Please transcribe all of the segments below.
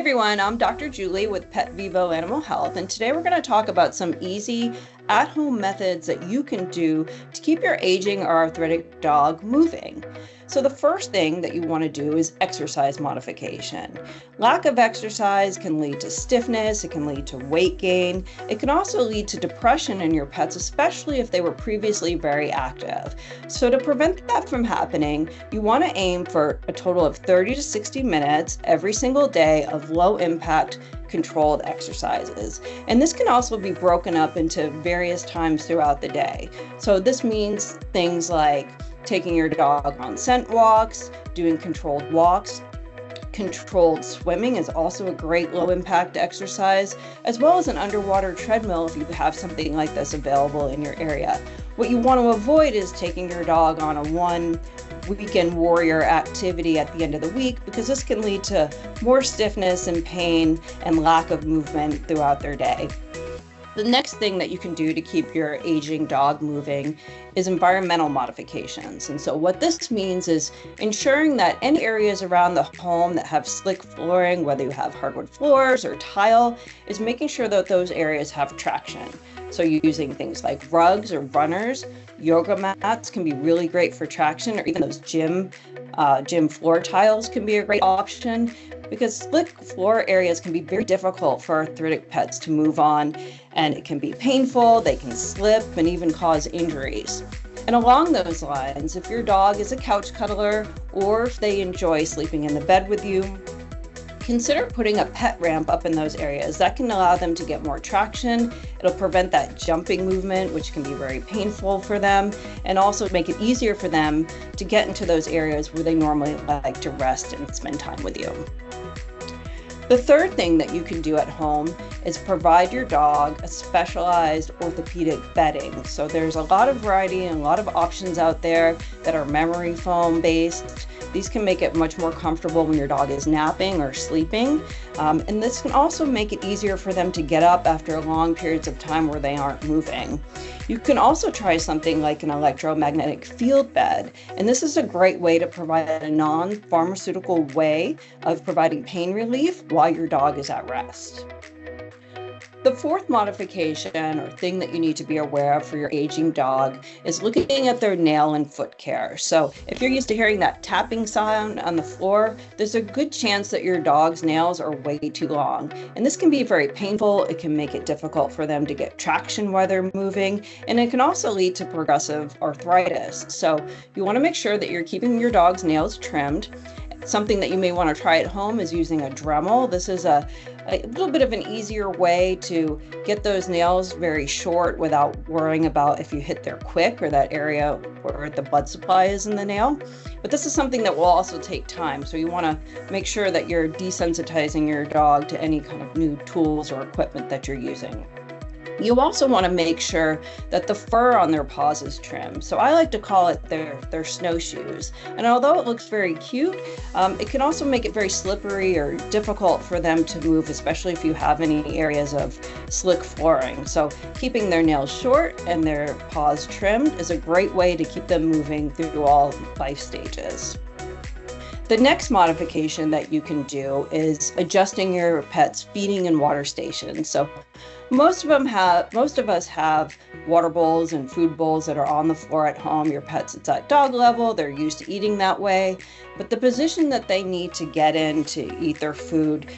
everyone, I'm Dr. Juli with PetVivo Animal Health, and today we're going to talk about some easy at-home methods that you can do to keep your aging or arthritic dog moving. So the first thing that you want to do is exercise modification. Lack of exercise can lead to stiffness, it can lead to weight gain, it can also lead to depression in your pets, especially if they were previously very active. So to prevent that from happening, you want to aim for a total of 30 to 60 minutes every single day of low impact controlled exercises. And this can also be broken up into various times throughout the day. So this means things like taking your dog on scent walks, doing controlled walks. Controlled swimming is also a great low impact exercise, as well as an underwater treadmill if you have something like this available in your area. What you want to avoid is taking your dog on a one weekend warrior activity at the end of the week, because this can lead to more stiffness and pain and lack of movement throughout their day. The next thing that you can do to keep your aging dog moving is environmental modifications. And so what this means is ensuring that any areas around the home that have slick flooring, whether you have hardwood floors or tile, is making sure that those areas have traction. So using things like rugs or runners, yoga mats can be really great for traction, or even those gym floor tiles can be a great option, because slick floor areas can be very difficult for arthritic pets to move on, and it can be painful, they can slip and even cause injuries. And along those lines, if your dog is a couch cuddler or if they enjoy sleeping in the bed with you, consider putting a pet ramp up in those areas. That can allow them to get more traction. It'll prevent that jumping movement, which can be very painful for them, and also make it easier for them to get into those areas where they normally like to rest and spend time with you. The third thing that you can do at home is provide your dog a specialized orthopedic bedding. So there's a lot of variety and a lot of options out there that are memory foam based. These can make it much more comfortable when your dog is napping or sleeping. And this can also make it easier for them to get up after long periods of time where they aren't moving. You can also try something like an electromagnetic field bed. And this is a great way to provide a non-pharmaceutical way of providing pain relief while your dog is at rest. The fourth modification or thing that you need to be aware of for your aging dog is looking at their nail and foot care. So if you're used to hearing that tapping sound on the floor, there's a good chance that your dog's nails are way too long. And this can be very painful. It can make it difficult for them to get traction while they're moving. And it can also lead to progressive arthritis. So you want to make sure that you're keeping your dog's nails trimmed. Something that you may want to try at home is using a Dremel. This is a little bit of an easier way to get those nails very short without worrying about if you hit there quick or that area where the blood supply is in the nail. But this is something that will also take time. So you want to make sure that you're desensitizing your dog to any kind of new tools or equipment that you're using. You also want to make sure that the fur on their paws is trimmed. So I like to call it their snowshoes. And although it looks very cute, it can also make it very slippery or difficult for them to move, especially if you have any areas of slick flooring. So keeping their nails short and their paws trimmed is a great way to keep them moving through all life stages. The next modification that you can do is adjusting your pet's feeding and water stations. So most of us have water bowls and food bowls that are on the floor at home. Your pet's it's at dog level, they're used to eating that way. But the position that they need to get in to eat their food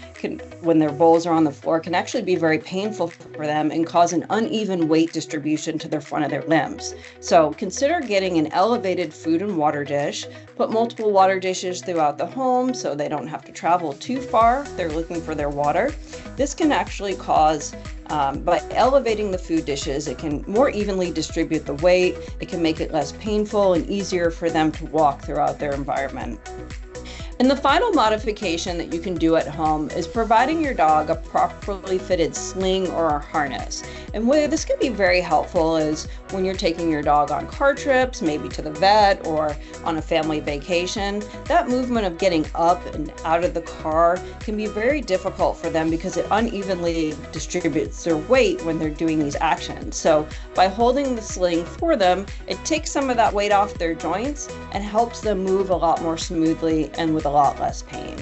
when their bowls are on the floor can actually be very painful for them and cause an uneven weight distribution to the front of their limbs. So consider getting an elevated food and water dish. Put multiple water dishes throughout the home so they don't have to travel too far if they're looking for their water. This can actually cause by elevating the food dishes, it can more evenly distribute the weight. It can make it less painful and easier for them to walk throughout their environment. And the final modification that you can do at home is providing your dog a properly fitted sling or a harness. And where this can be very helpful is when you're taking your dog on car trips, maybe to the vet or on a family vacation. That movement of getting up and out of the car can be very difficult for them because it unevenly distributes their weight when they're doing these actions. So by holding the sling for them, it takes some of that weight off their joints and helps them move a lot more smoothly and with a lot less pain.